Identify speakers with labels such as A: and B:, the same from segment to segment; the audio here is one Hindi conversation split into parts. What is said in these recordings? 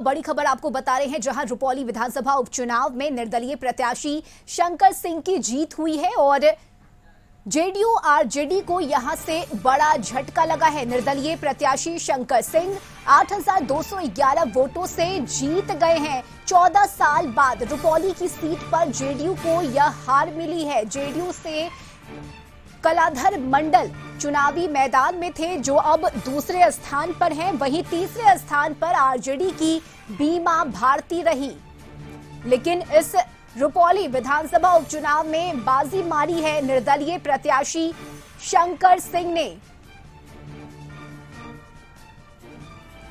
A: बड़ी खबर आपको बता रहे हैं, जहां रुपौली विधानसभा उपचुनाव में निर्दलीय प्रत्याशी शंकर सिंह की जीत हुई है और जेडीयू आरजेडी को यहां से बड़ा झटका लगा है। निर्दलीय प्रत्याशी शंकर सिंह 8,211 वोटों से जीत गए हैं। 14 साल बाद रुपौली की सीट पर जेडीयू को यह हार मिली है। जेडीयू से कलाधर मंडल चुनावी मैदान में थे, जो अब दूसरे स्थान पर हैं। वहीं तीसरे स्थान पर आरजेडी की बीमा भारती रही। लेकिन इस रुपौली विधानसभा उपचुनाव में बाजी मारी है निर्दलीय प्रत्याशी शंकर सिंह ने।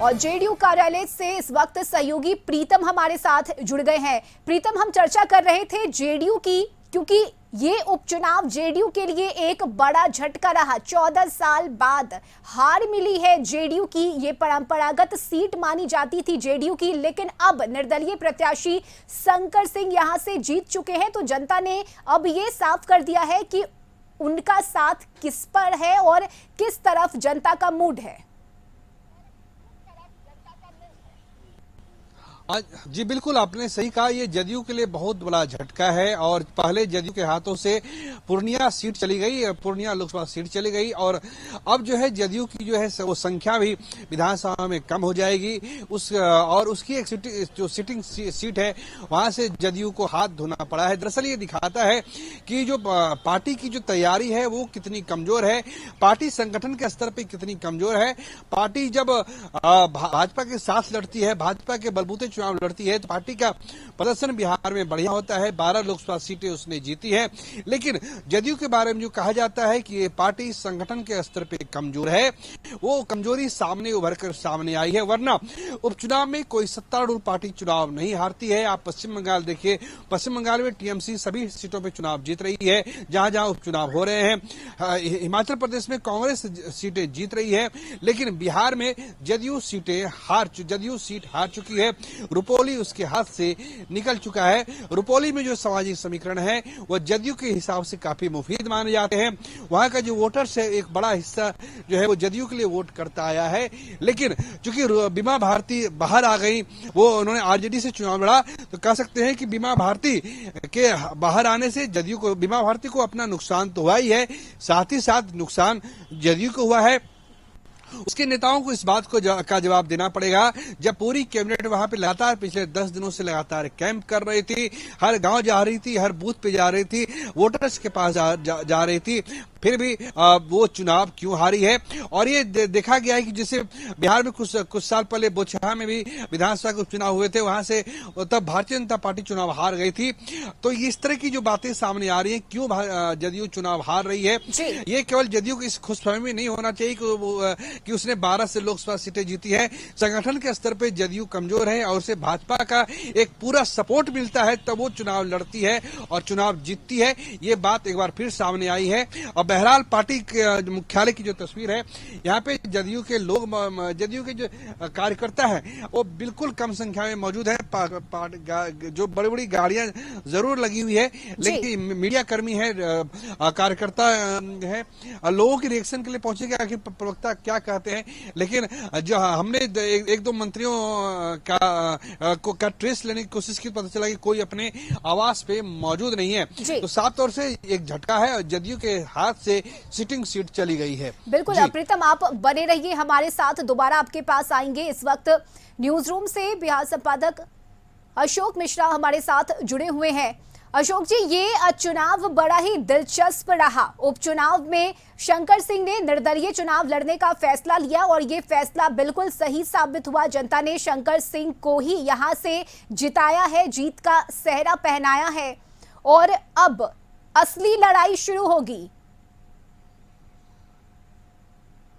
A: और जेडीयू कार्यालय से इस वक्त सहयोगी प्रीतम हमारे साथ जुड़ गए हैं। प्रीतम, हम चर्चा कर रहे थे जेडीयू की, क्योंकि ये उपचुनाव जेडीयू के लिए एक बड़ा झटका रहा। 14 साल बाद हार मिली है जेडीयू की। ये परंपरागत सीट मानी जाती थी जेडीयू की, लेकिन अब निर्दलीय प्रत्याशी शंकर सिंह यहां से जीत चुके हैं। तो जनता ने अब ये साफ कर दिया है कि उनका साथ किस पर है और किस तरफ जनता का मूड है।
B: जी बिल्कुल, आपने सही कहा। ये जदयू के लिए बहुत बड़ा झटका है। और पहले जदयू के हाथों से पूर्णिया सीट चली गई, पूर्णिया लोकसभा सीट चली गई, और अब जो है जदयू की जो है वो संख्या भी विधानसभा में कम हो जाएगी। और उसकी एक जो सिटिंग सीट है वहां से जदयू को हाथ धोना पड़ा है। दरअसल ये दिखाता है कि जो पार्टी की जो तैयारी है वो कितनी कमजोर है, पार्टी संगठन के स्तर पर कितनी कमजोर है। पार्टी जब भाजपा के साथ लड़ती है, भाजपा के बलबूते चुनाव लड़ती है, तो पार्टी का प्रदर्शन बिहार में बढ़िया होता है। 12 लोकसभा सीटें उसने जीती है। लेकिन जदयू के बारे में जो कहा जाता है कि ये पार्टी संगठन के स्तर पे कमजोर है, वो कमजोरी सामने उभर कर सामने आई है। वरना उपचुनाव में कोई सत्तारूढ़ पार्टी चुनाव नहीं हारती है। आप पश्चिम बंगाल देखिए, पश्चिम बंगाल में टीएमसी सभी सीटों पर चुनाव जीत रही है जहां जहां उपचुनाव हो रहे हैं। हिमाचल प्रदेश में कांग्रेस सीटें जीत रही है, लेकिन बिहार में जदयू सीट हार चुकी है। रुपौली उसके हाथ से निकल चुका है। रुपौली में जो सामाजिक समीकरण है वो जदयू के हिसाब से काफी मुफीद माने जाते हैं। वहां का जो वोटर्स है, एक बड़ा हिस्सा जो है वो जदयू के लिए वोट करता आया है। लेकिन चूंकि बीमा भारती बाहर आ गई, वो उन्होंने आरजेडी से चुनाव लड़ा, तो कह सकते हैं कि बीमा भारती के बाहर आने से जदयू को, बीमा भारती को अपना नुकसान तो हुआ ही है, साथ ही साथ नुकसान जदयू को हुआ है। उसके नेताओं को इस बात का जवाब देना पड़ेगा, जब पूरी कैबिनेट वहां पे लगातार पिछले 10 दिनों से लगातार कैंप कर रही थी, हर गांव जा रही थी, हर बूथ पे जा रही थी, वोटर्स के पास जा रही थी, फिर भी वो चुनाव क्यों हारी है। और ये देखा गया है कि जैसे बिहार में कुछ साल पहले बोचहा में भी विधानसभा के उपचुनाव हुए थे, वहां से तब भारतीय जनता पार्टी चुनाव हार गई थी। तो इस तरह की जो बातें सामने आ रही है, क्यों जदयू चुनाव हार रही है, ये केवल जदयू की इस खुशफहमी में नहीं होना चाहिए कि उसने 12 से लोकसभा सीटें जीती है। संगठन के स्तर पर जदयू कमजोर है और उसे भाजपा का एक पूरा सपोर्ट मिलता है, तब वो चुनाव लड़ती है और चुनाव जीतती है। ये बात एक बार फिर सामने आई है। और बहरहाल पार्टी के मुख्यालय की जो तस्वीर है, यहाँ पे जदयू के लोग, जदयू के जो कार्यकर्ता हैं, वो बिल्कुल कम संख्या में मौजूद है। जो बड़ी बड़ी गाड़ियां जरूर लगी हुई है, लेकिन मीडिया कर्मी है, कार्यकर्ता है, लोगों के रिएक्शन के लिए पहुंचे कि आखिर प्रवक्ता क्या कहते हैं। लेकिन जो हमने एक दो मंत्रियों का ट्रेस लेने की कोशिश की, पता चला कि कोई अपने आवास पे मौजूद नहीं है। तो साफ तौर से एक झटका है, जदयू के हाथ से सिटिंग सीट चली गई है।
A: बिल्कुल प्रीतम, आप बने रहिए हमारे साथ, दोबारा आपके पास आएंगे। इस वक्त न्यूज रूम से बिहार संपादक अशोक मिश्रा हमारे साथ जुड़े हुए हैं। अशोक जी, ये चुनाव बड़ा ही दिलचस्प रहा। उपचुनाव में शंकर सिंह ने निर्दलीय चुनाव लड़ने का फैसला लिया और ये फैसला बिल्कुल सही साबित हुआ। जनता ने शंकर सिंह को ही यहां से जिताया है, जीत का सेहरा पहनाया है और अब असली लड़ाई शुरू होगी।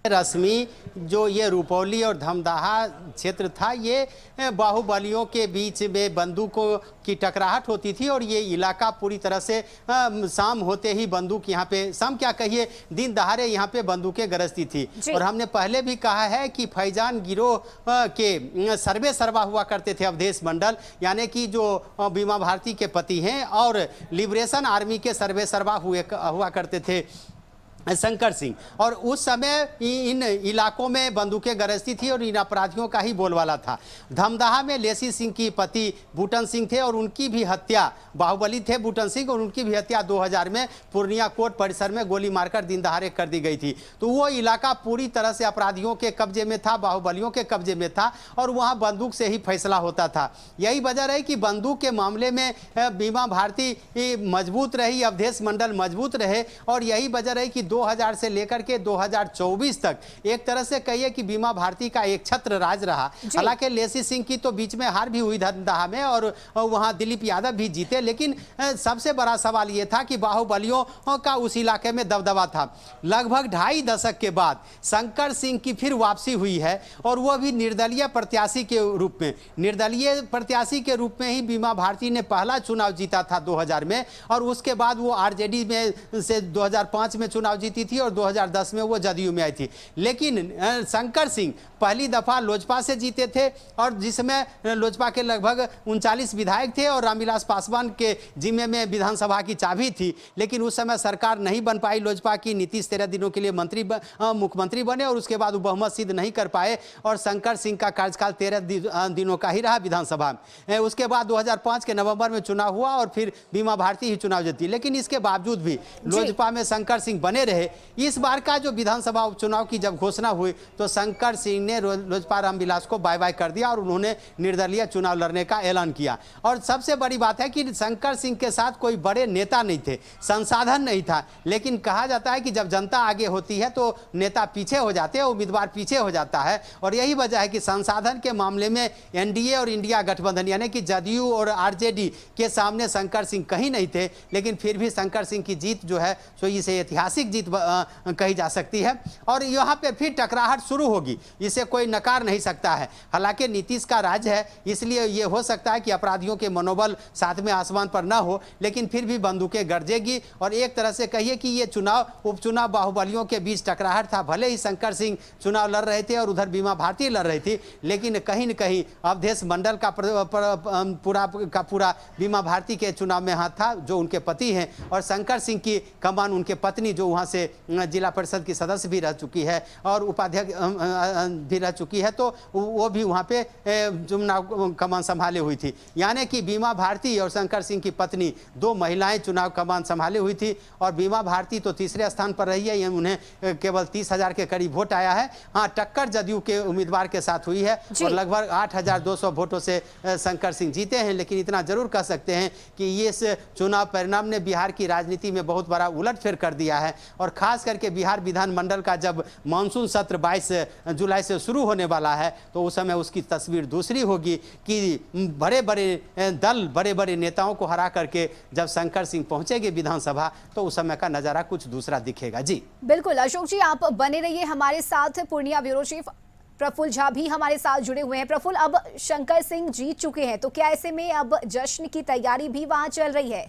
C: रश्मि, जो ये रुपौली और धमदाहा क्षेत्र था, ये बाहुबलियों के बीच में बंदूकों की टकराहट होती थी और ये इलाका पूरी तरह से शाम होते ही बंदूक यहाँ पे, शाम क्या कहिए, दिन दहाड़े यहाँ पे बंदूकें गरजती थी। और हमने पहले भी कहा है कि फैजान गिरोह के सर्वे सर्वा हुआ करते थे अवधेश मंडल, यानी कि जो बीमा भारती के पति हैं, और लिबरेशन आर्मी के सर्वे सर्वा हुआ करते थे शंकर सिंह। और उस समय इन इलाकों में बंदूकें गरजती थी और इन अपराधियों का ही बोलबाला था। धमदाहा में लेसी सिंह की पति बूटन सिंह थे और उनकी भी हत्या, बाहुबली थे बूटन सिंह, और उनकी भी हत्या 2000 में पूर्णिया कोर्ट परिसर में गोली मारकर दिन दहाड़े कर दी गई थी। तो वो इलाका पूरी तरह से अपराधियों के कब्जे में था, बाहुबलियों के कब्जे में था, और वहाँ बंदूक से ही फैसला होता था। यही वजह रही कि बंदूक के मामले में बीमा भारती मजबूत रही, अवधेश मंडल मजबूत रहे, और यही वजह रही कि 2000 से लेकर के 2024 तक एक तरह से कहिए कि बीमा भारती का एक छत्र राज रहा। हालांकि लेसी सिंह की तो बीच में हार भी हुई धमदाहा में, और वहां दिलीप यादव भी जीते, लेकिन सबसे बड़ा सवाल यह था कि बाहुबलियों का उस इलाके में दबदबा था। लगभग 2.5 दशक के बाद शंकर सिंह की फिर वापसी हुई है, और वह भी निर्दलीय प्रत्याशी के रूप में। निर्दलीय प्रत्याशी के रूप में ही बीमा भारती ने पहला चुनाव जीता था 2000 में, और उसके बाद वो आरजेडी में से 2005 में चुनाव जीती थी और 2010 में वो जदयू में आई थी। लेकिन शंकर सिंह पहली दफा लोजपा से जीते थे, और जिसमें लोजपा के लगभग 39 विधायक थे और रामविलास पासवान के जिम्मे में विधानसभा की चाबी थी। लेकिन उस समय सरकार नहीं बन पाई लोजपा की। नीतीश 13 दिनों के लिए मुख्यमंत्री बने, और उसके बाद वो बहुमत सिद्ध नहीं कर पाए, और शंकर सिंह का कार्यकाल 13 दिनों का ही रहा विधानसभा में। उसके बाद 2005 के नवंबर में चुनाव हुआ, और फिर बीमा भारती ही चुनाव जीती। लेकिन इसके बावजूद भी लोजपा में शंकर सिंह बने रहे। इस बार का जो विधानसभा उपचुनाव की जब घोषणा हुई, तो शंकर सिंह ने लोजपा रामविलास को बाय बाय कर दिया, और उन्होंने निर्दलीय चुनाव लड़ने का ऐलान किया। और सबसे बड़ी बात है कि शंकर सिंह के साथ कोई बड़े नेता नहीं थे, संसाधन नहीं था। लेकिन कहा जाता है कि जब जनता आगे होती है तो नेता पीछे हो जाते हैं, उम्मीदवार पीछे हो जाता है। और यही वजह है कि संसाधन के मामले में एनडीए और इंडिया गठबंधन यानी कि जदयू और आरजेडी के सामने शंकर सिंह कहीं नहीं थे। लेकिन फिर भी शंकर सिंह की जीत जो है सो इसे ऐतिहासिक जीत कही जा सकती है, और यहाँ पे फिर टकराहट शुरू होगी, इसे कोई नकार नहीं सकता है। हालांकि नीतीश का राज है, इसलिए ये हो सकता है कि अपराधियों के मनोबल साथ में आसमान पर ना हो, लेकिन फिर भी बंदूकें गरजेगी। और एक तरह से कहिए कि ये उपचुनाव बाहुबलियों के बीच टकराहट था। भले ही शंकर सिंह चुनाव लड़ रहे थे और उधर बीमा भारती लड़ रही थी, लेकिन कहीं न कहीं अवधेश मंडल का पूरा बीमा भारती के चुनाव में हाथ था, जो उनके पति हैं, और शंकर सिंह की कमान उनके पत्नी, जो वहाँ से जिला परिषद की सदस्य भी रह चुकी है और उपाध्यक्ष भी रह चुकी है, तो वो भी वहाँ पे चुनाव कमान संभाले हुई थी। यानी कि बीमा भारती और शंकर सिंह की पत्नी 2 महिलाएं चुनाव कमान संभाले हुई थी, और बीमा भारती तो तीसरे स्थान पर रही है। उन्हें केवल 30,000 के करीब वोट आया है। हाँ, टक्कर जदयू के उम्मीदवार के साथ हुई है, और लगभग 8,200 वोटों से शंकर सिंह जीते हैं। लेकिन इतना जरूर कह सकते हैं कि ये चुनाव परिणाम ने बिहार की राजनीति में बहुत बड़ा उलटफेर कर दिया है। और खास करके बिहार विधानमंडल का जब मानसून सत्र 22 जुलाई से शुरू होने वाला है, तो उस समय उसकी तस्वीर दूसरी होगी कि बड़े बड़े दल, बड़े बड़े नेताओं को हरा करके जब शंकर सिंह पहुंचेंगे विधानसभा, तो उस समय का नजारा कुछ दूसरा दिखेगा। जी
A: बिल्कुल अशोक जी, आप बने रहिए हमारे साथ। पूर्णिया ब्यूरो चीफ प्रफुल्ल झा भी हमारे साथ जुड़े हुए हैं। प्रफुल्ल, अब शंकर सिंह जीत चुके हैं, तो क्या ऐसे में अब जश्न की तैयारी भी वहां चल रही है?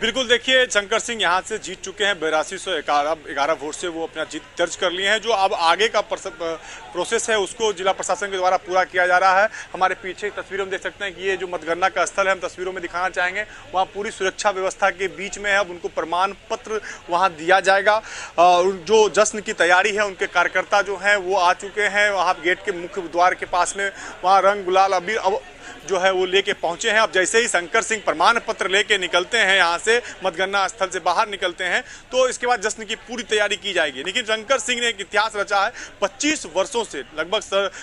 D: बिल्कुल, देखिए शंकर सिंह यहाँ से जीत चुके हैं। 8211 वोट से वो अपना जीत दर्ज कर लिए हैं। जो अब आगे का प्रोसेस है उसको जिला प्रशासन के द्वारा पूरा किया जा रहा है। हमारे पीछे तस्वीरों में देख सकते हैं कि ये जो मतगणना का स्थल है, हम तस्वीरों में दिखाना चाहेंगे, वहाँ पूरी सुरक्षा व्यवस्था के बीच में है। अब उनको प्रमाण पत्र वहाँ दिया जाएगा। जो जश्न की तैयारी है, उनके कार्यकर्ता जो हैं वो आ चुके हैं। वहाँ गेट के मुख्य द्वार के पास में वहाँ रंग गुलाल अबीर अब जो है वो लेके पहुंचे हैं। अब जैसे ही शंकर सिंह प्रमाण पत्र लेके निकलते हैं यहाँ से, मतगणना स्थल से बाहर निकलते हैं, तो इसके बाद जश्न की पूरी तैयारी की जाएगी। लेकिन शंकर सिंह ने एक इतिहास रचा है। 25 वर्षों से, लगभग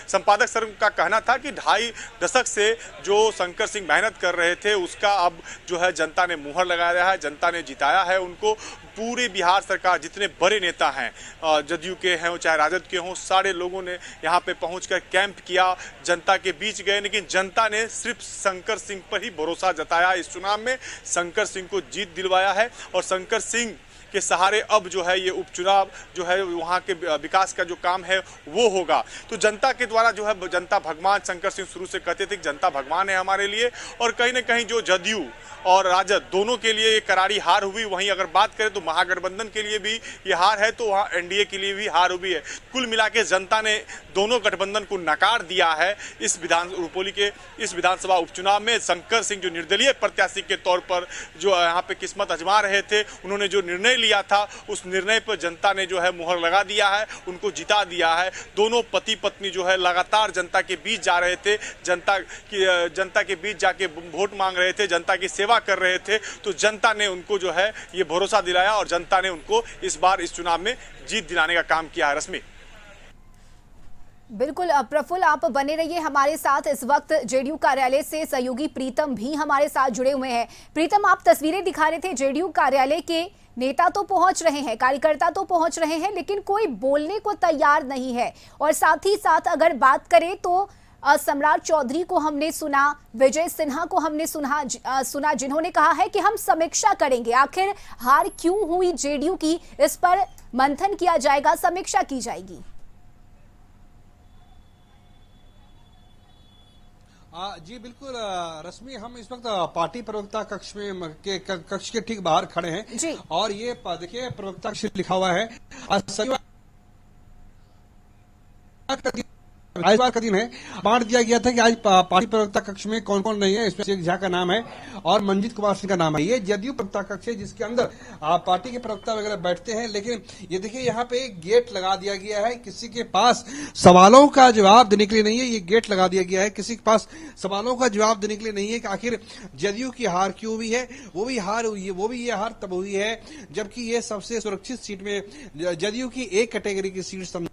D: संपादक सर का कहना था कि 2.5 दशक से जो शंकर सिंह मेहनत कर रहे थे, उसका अब जो है जनता ने मुहर लगाया है, जनता ने जिताया है उनको। पूरे बिहार सरकार, जितने बड़े नेता हैं, जदयू के हैं चाहे राजद के हों, सारे लोगों ने यहाँ पे पहुंचकर कैंप किया, जनता के बीच गए। लेकिन जनता ने सिर्फ शंकर सिंह पर ही भरोसा जताया। इस चुनाव में शंकर सिंह को जीत दिलवाया है, और शंकर सिंह के सहारे अब जो है ये उपचुनाव जो है वहाँ के विकास का जो काम है वो होगा। तो जनता के द्वारा जो है, जनता भगवान, शंकर सिंह शुरू से कहते थे कि जनता भगवान है हमारे लिए, और कहीं ना कहीं जो जदयू और राजद दोनों के लिए ये करारी हार हुई। वहीं अगर बात करें तो महागठबंधन के लिए भी ये हार है, तो वहाँ एनडीए के लिए भी हार हुई है। कुल मिला के जनता ने दोनों गठबंधन को नकार दिया है। इस रुपौली के इस विधानसभा उपचुनाव में शंकर सिंह जो निर्दलीय प्रत्याशी के तौर पर जो यहाँ पे किस्मत आजमा रहे थे, उन्होंने जो निर्णय लिया था उस निर्णय पर जनता ने जो है मुहर लगा दिया है, उनको जिता दिया है। दोनों पति पत्नी जो है लगातार जनता के बीच जा रहे थे, जनता के बीच जाके वोट मांग रहे थे, जनता की सेवा कर रहे थे। तो जनता ने उनको जो है ये भरोसा दिलाया और जनता ने उनको इस बार इस चुनाव में जीत दिलाने का काम किया है। रश्मि,
A: बिल्कुल प्रफुल्ल, आप बने रहिए हमारे साथ। इस वक्त जेडीयू कार्यालय से सहयोगी प्रीतम भी हमारे साथ जुड़े हुए हैं। प्रीतम, आप तस्वीरें दिखा रहे थे जेडीयू कार्यालय के। नेता तो पहुंच रहे हैं, कार्यकर्ता तो पहुंच रहे हैं, लेकिन कोई बोलने को तैयार नहीं है। और साथ ही साथ अगर बात करें तो सम्राट चौधरी को हमने सुना, विजय सिन्हा को हमने सुना जिन्होंने कहा है कि हम समीक्षा करेंगे, आखिर हार क्यों हुई जेडीयू की, इस पर मंथन किया जाएगा, समीक्षा की जाएगी।
B: जी बिल्कुल रश्मि, हम इस वक्त पार्टी प्रवक्ता कक्ष के ठीक बाहर खड़े हैं
A: जी।
B: और ये देखिए प्रवक्ता कक्ष लिखा हुआ है। आइतवार का दिन है। बांट दिया गया था कि आज पार्टी प्रवक्ता कक्ष में कौन कौन नहीं है। इसमें शेख झा का नाम है और मंजीत कुमार सिंह का नाम है। ये जदयू प्रवक्ता कक्ष है जिसके अंदर पार्टी के प्रवक्ता वगैरह बैठते हैं। लेकिन ये देखिए यहाँ पे एक गेट लगा दिया गया है, किसी के पास सवालों का जवाब देने के लिए नहीं है। ये गेट लगा दिया गया है, किसी के पास सवालों का जवाब देने के लिए नहीं है कि आखिर जदयू की हार क्यों हुई है। वो भी ये हार तब हुई है जबकि ये सबसे सुरक्षित सीट में जदयू की एक कैटेगरी की सीट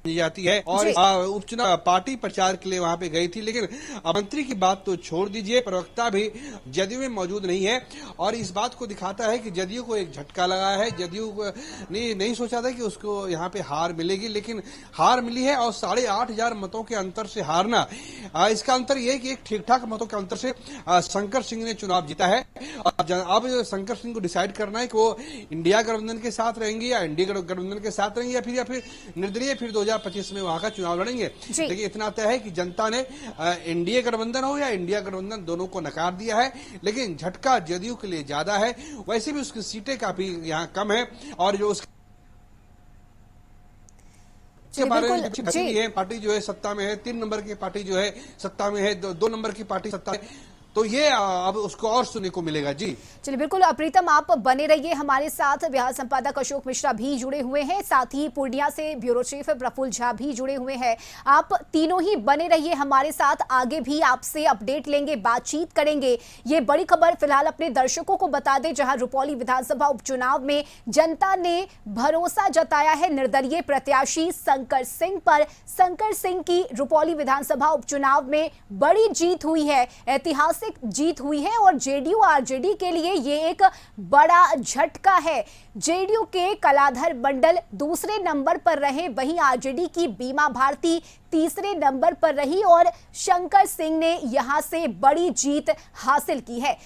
B: जाती है। और उपचुनाव पार्टी प्रचार के लिए वहां पे गई थी, लेकिन मंत्री की बात तो छोड़ दीजिए, प्रवक्ता भी जदयू में मौजूद नहीं है। और इस बात को दिखाता है कि जदयू को एक झटका लगा है। जदयू ने नहीं सोचा था कि उसको यहाँ पे हार मिलेगी, लेकिन हार मिली है। और 8,500 मतों के अंतर से हारना, इसका अंतर यह कि एक ठीक ठाक मतों के अंतर से शंकर सिंह ने चुनाव जीता है। अब शंकर सिंह को डिसाइड करना है कि वो इंडिया गठबंधन के साथ रहेंगे या एनडीए गठबंधन के साथ रहेंगे या फिर निर्दलीय 2025 में वहां का चुनाव लड़ेंगे। लेकिन इतना तय है कि जनता ने एनडीए गठबंधन हो या इंडिया गठबंधन दोनों को नकार दिया है। लेकिन झटका जदयू के लिए ज्यादा है। वैसे भी उसकी सीटें काफी यहाँ कम है और जो उसके बारे में पार्टी जो है सत्ता में है, 3 नंबर की पार्टी जो है सत्ता में है, 2 नंबर की पार्टी सत्ता में, तो ये अब उसको और सुनने को मिलेगा। जी
A: चलिए, बिल्कुल प्रीतम, आप बने रहिए हमारे साथ। बिहार संपादक अशोक मिश्रा भी जुड़े हुए हैं, साथ ही पूर्णिया से ब्यूरो चीफ प्रफुल्ल झा भी जुड़े हुए हैं। आप तीनों ही बने रहिए हमारे साथ, आगे भी आपसे अपडेट लेंगे, बातचीत करेंगे। ये बड़ी खबर फिलहाल अपने दर्शकों को बता दें, जहां रुपौली विधानसभा उपचुनाव में जनता ने भरोसा जताया है निर्दलीय प्रत्याशी शंकर सिंह पर। शंकर सिंह की रुपौली विधानसभा उपचुनाव में बड़ी जीत हुई है, ऐतिहासिक जीत हुई है और जेडीयू आरजेडी के लिए ये एक बड़ा झटका है। जेडीयू के कलाधर मंडल दूसरे नंबर पर रहे, वहीं आरजेडी की बीमा भारती तीसरे नंबर पर रही और शंकर सिंह ने यहां से बड़ी जीत हासिल की है।